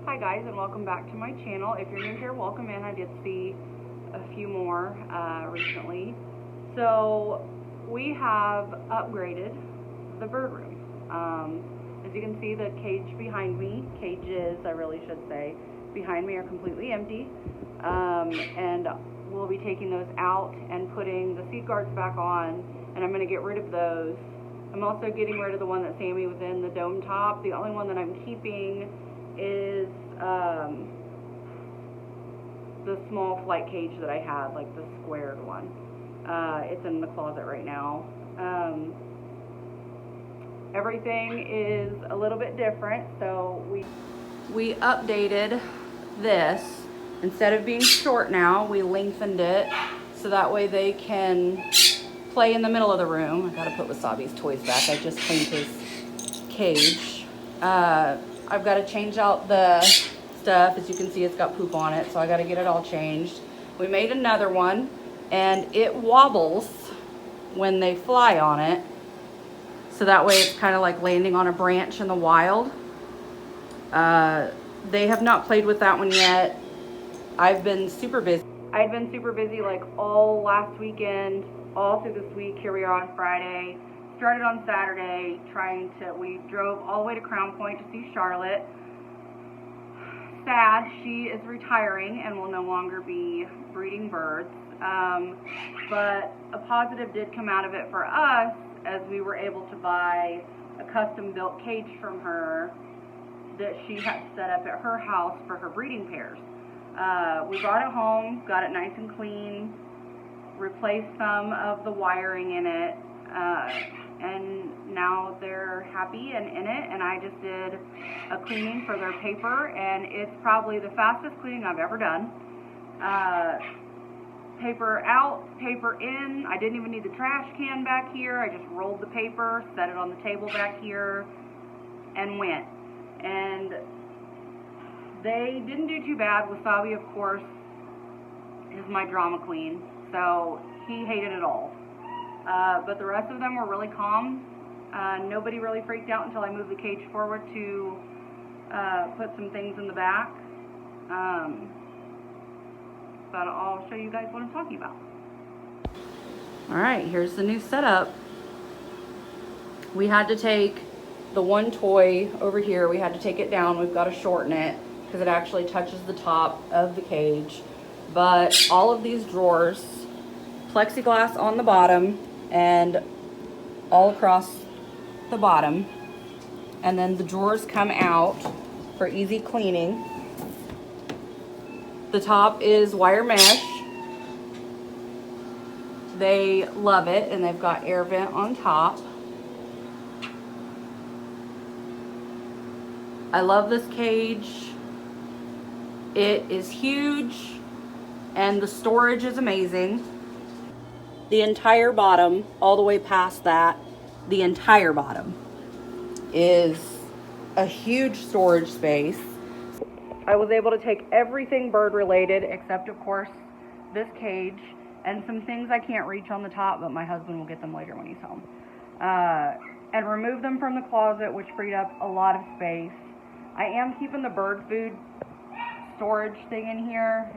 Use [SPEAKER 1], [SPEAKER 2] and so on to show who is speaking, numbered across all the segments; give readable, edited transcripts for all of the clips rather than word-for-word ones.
[SPEAKER 1] Hi guys, and welcome back to my channel. If you're new here, welcome in. I did see a few more recently. So we have upgraded the bird room. As you can see, the cages I really should say, behind me are completely empty. And we'll be taking those out and putting the seat guards back on, and I'm going to get rid of those. I'm also getting rid of the one that Sammy was in, the dome top. The only one that I'm keeping is the small flight cage that I had, like the squared one. It's in the closet right now. Everything is a little bit different, so we updated this. Instead of being short now, we lengthened it so that way they can play in the middle of the room. I gotta put Wasabi's toys back. I just cleaned his cage. I've got to change out the stuff. As you can see, it's got poop on it, so I got to get it all changed. We made another one, and it wobbles when they fly on it, so that way it's kind of like landing on a branch in the wild. They have not played with that one yet. I've been super busy. I've been super busy like all last weekend, all through this week. Here we are on Friday. Started on Saturday we drove all the way to Crown Point to see Charlotte. Sad, she is retiring and will no longer be breeding birds. But a positive did come out of it for us, as we were able to buy a custom built cage from her that she had set up at her house for her breeding pairs. We brought it home, got it nice and clean, replaced some of the wiring in it, and now they're happy and in it. And I just did a cleaning for their paper, and it's probably the fastest cleaning I've ever done. Paper out, paper in. I didn't even need the trash can back here. I just rolled the paper, set it on the table back here, and went. And they didn't do too bad. Wasabi, of course, is my drama queen, so he hated it all. But the rest of them were really calm. Nobody really freaked out until I moved the cage forward to put some things in the back. But I'll show you guys what I'm talking about. Alright, here's the new setup. We had to take the one toy over here, we had to take it down. We've got to shorten it because it actually touches the top of the cage. But all of these drawers, plexiglass on the bottom and all across the bottom, and then the drawers come out for easy cleaning. The top is wire mesh. They love it, and they've got air vent on top. I love this cage. It is huge, and the storage is amazing. The entire bottom, all the way past that, the entire bottom is a huge storage space. I was able to take everything bird related, except of course this cage, and some things I can't reach on the top, but my husband will get them later when he's home. And remove them from the closet, which freed up a lot of space. I am keeping the bird food storage thing in here.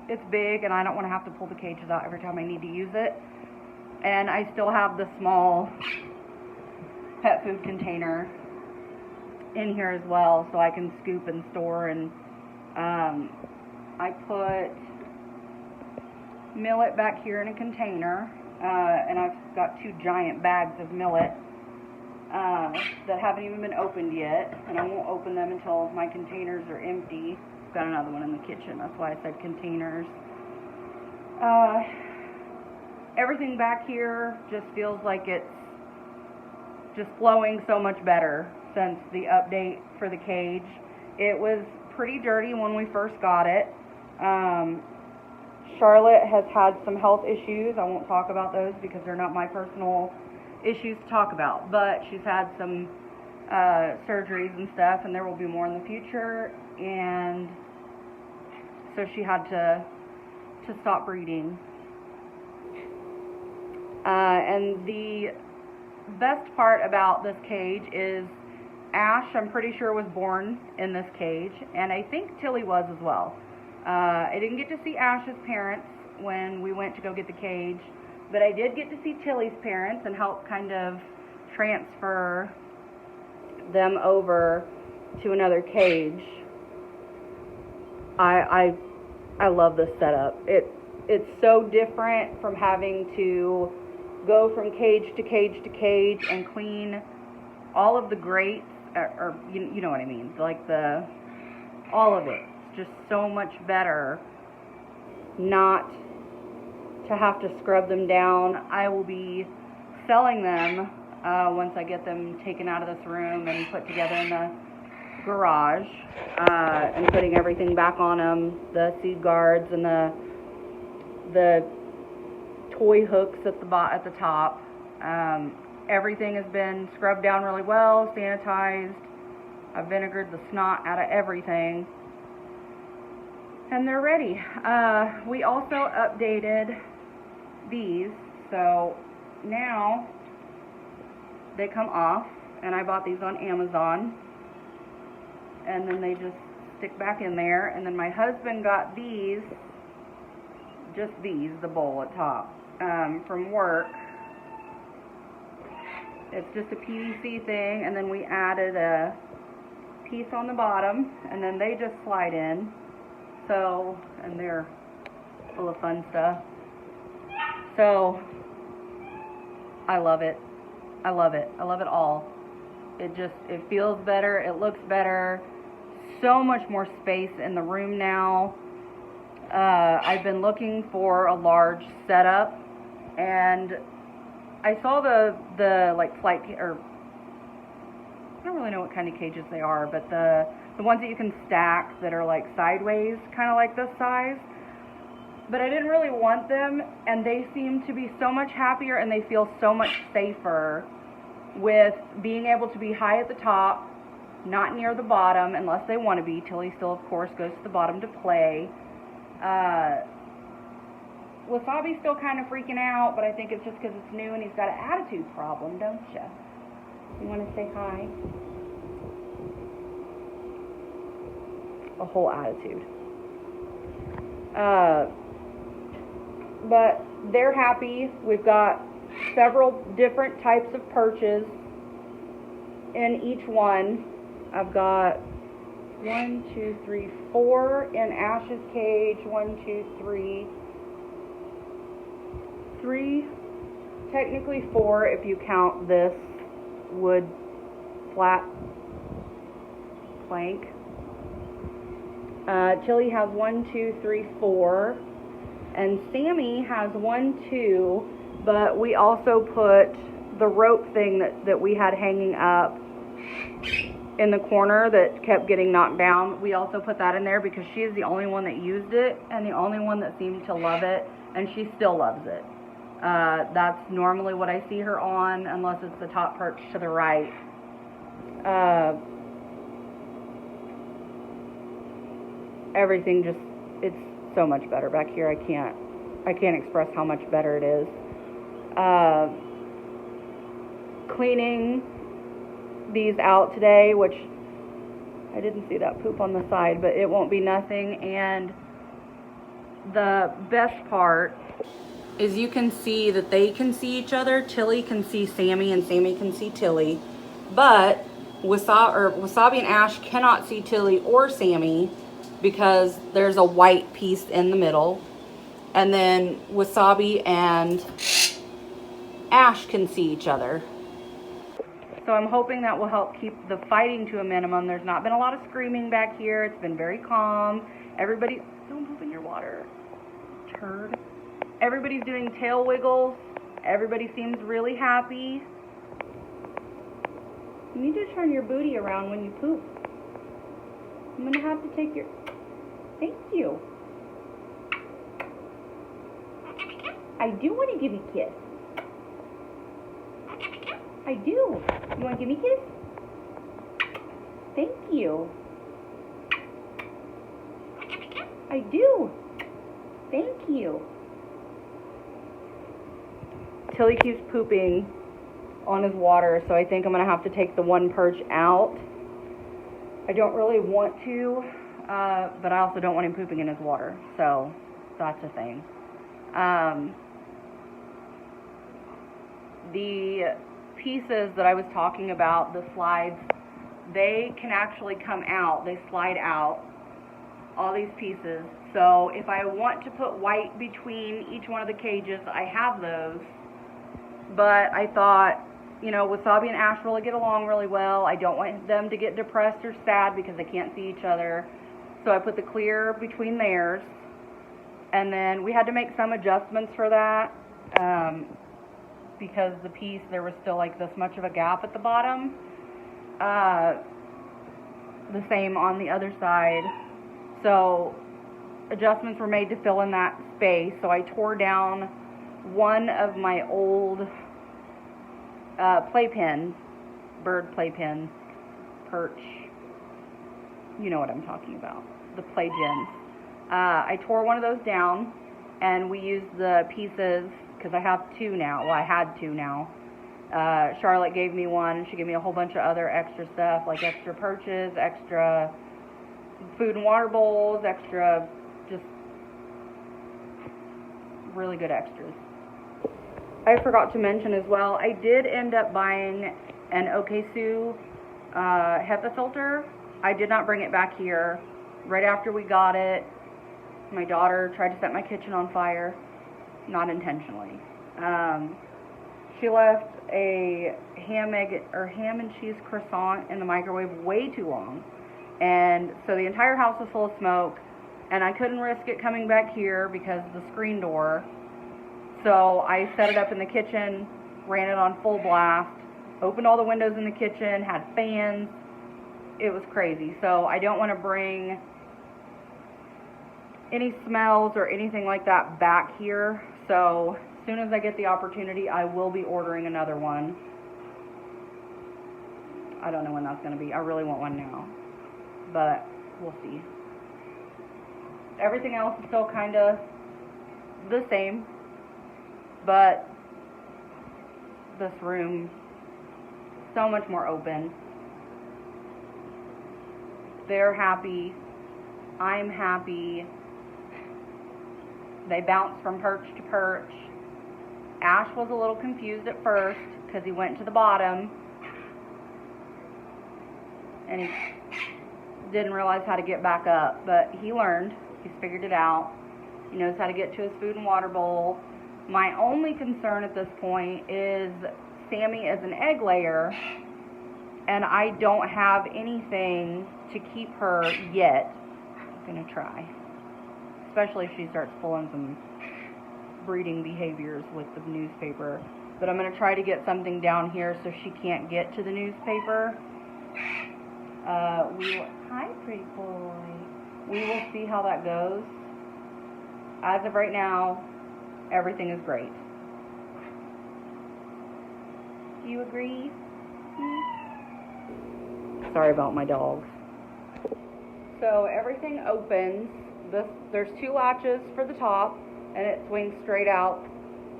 [SPEAKER 1] It's big, and I don't want to have to pull the cages out every time I need to use it. And I still have the small pet food container in here as well, so I can scoop and store. And I put millet back here in a container, and I've got 2 giant bags of millet that haven't even been opened yet, and I won't open them until my containers are empty. I've got another one in the kitchen, that's why I said containers. Everything back here just feels like it's just flowing so much better since the update for the cage. It was pretty dirty when we first got it. Charlotte has had some health issues. I won't talk about those because they're not my personal issues to talk about, but she's had some surgeries and stuff, and there will be more in the future, and so she had to stop breeding. And the best part about this cage is Ash, I'm pretty sure, was born in this cage, and I think Tilly was as well. I didn't get to see Ash's parents when we went to go get the cage, but I did get to see Tilly's parents and help kind of transfer them over to another cage. I love this setup. It's so different from having to go from cage to cage to cage and clean all of the grates, or you know what I mean, like all of it. It's just so much better not to have to scrub them down. I will be selling them once I get them taken out of this room and put together in the garage, and putting everything back on them, the seed guards and the toy hooks at the top. Everything has been scrubbed down really well, sanitized. I've vinegared the snot out of everything, and they're ready. We also updated these, so now they come off, and I bought these on Amazon, and then they just stick back in there. And then my husband got these, just these, the bowl at top, from work. It's just a PVC thing, and then we added a piece on the bottom, and then they just slide in. So, and they're full of fun stuff. So, I love it. I love it. I love it all. It feels better. It looks better. So much more space in the room now. I've been looking for a large setup, and I saw the like flight, or I don't really know what kind of cages they are, but the ones that you can stack that are like sideways, kind of like this size. But I didn't really want them, and they seem to be so much happier, and they feel so much safer with being able to be high at the top, not near the bottom, unless they want to be. Tilly still, of course, goes to the bottom to play. Wasabi's still kind of freaking out, but I think it's just because it's new and he's got an attitude problem, don't you? You want to say hi? A whole attitude. But they're happy. We've got several different types of perches in each one. I've got 1, 2, 3, 4 in Ash's cage. 1, 2, 3. 3, technically 4 if you count this wood flat plank. Tilly has 1, 2, 3, 4, and Sammy has 1, 2, but we also put the rope thing that we had hanging up in the corner that kept getting knocked down. We also put that in there because she is the only one that used it and the only one that seemed to love it, and she still loves it. That's normally what I see her on, unless it's the top perch to the right. Everything just, it's so much better back here. I can't express how much better it is. Cleaning these out today, which I didn't see that poop on the side, but it won't be nothing. And the best part is you can see that they can see each other. Tilly can see Sammy and Sammy can see Tilly, but Wasabi and Ash cannot see Tilly or Sammy because there's a white piece in the middle. And then Wasabi and Ash can see each other. So I'm hoping that will help keep the fighting to a minimum. There's not been a lot of screaming back here. It's been very calm. Everybody, don't poop in your water, turd. Everybody's doing tail wiggles. Everybody seems really happy. You need to turn your booty around when you poop. I'm gonna have to take your, thank you. I do want to give you a kiss. I do. You want to give me a kiss? Thank you. I do. Thank you. Tilly keeps pooping on his water, so I think I'm going to have to take the one perch out I don't really want to, but I also don't want him pooping in his water, so that's a thing. The pieces that I was talking about, the slides, they can actually come out. They slide out, all these pieces. So if I want to put white between each one of the cages, I have those. But I thought, you know, Wasabi and Ash really get along really well. I don't want them to get depressed or sad because they can't see each other. So I put the clear between theirs. And then we had to make some adjustments for that. Because the piece, there was still like this much of a gap at the bottom. The same on the other side. So adjustments were made to fill in that space. So I tore down one of my old playpen, bird playpen, perch, you know what I'm talking about, the play gins. I tore one of those down, and we used the pieces, because I have two now, well I had two now. Charlotte gave me one, and she gave me a whole bunch of other extra stuff, like extra perches, extra food and water bowls, extra, just really good extras. I forgot to mention as well, I did end up buying an OKSU HEPA filter. I did not bring it back here. Right after we got it, my daughter tried to set my kitchen on fire, not intentionally. She left a ham and cheese croissant in the microwave way too long, and so the entire house was full of smoke, and I couldn't risk it coming back here because of the screen door. So I set it up in the kitchen, ran it on full blast, opened all the windows in the kitchen, had fans. It was crazy. So I don't want to bring any smells or anything like that back here. So as soon as I get the opportunity, I will be ordering another one. I don't know when that's going to be. I really want one now, but we'll see. Everything else is still kind of the same. But this room, so much more open. They're happy. I'm happy. They bounce from perch to perch. Ash was a little confused at first because he went to the bottom and he didn't realize how to get back up. But he learned. He's figured it out. He knows how to get to his food and water bowl. My only concern at this point is Sammy is an egg layer, and I don't have anything to keep her yet. I'm going to try. Especially if she starts pulling some breeding behaviors with the newspaper. But I'm going to try to get something down here so she can't get to the newspaper. Hi, pretty boy. We will see how that goes. As of right now, everything is great. Do you agree? Sorry about my dogs. So everything opens. There's two latches for the top, and it swings straight out.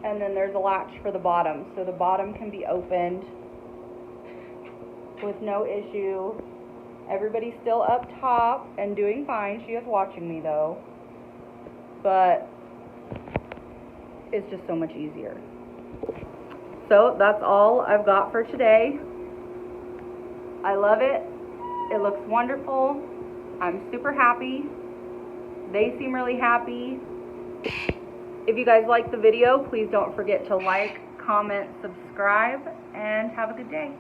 [SPEAKER 1] And then there's a latch for the bottom. So the bottom can be opened with no issue. Everybody's still up top and doing fine. She is watching me though. But it's just so much easier. So that's all I've got for today. I love it. It looks wonderful. I'm super happy. They seem really happy. If you guys like the video, please don't forget to like, comment, subscribe, and have a good day.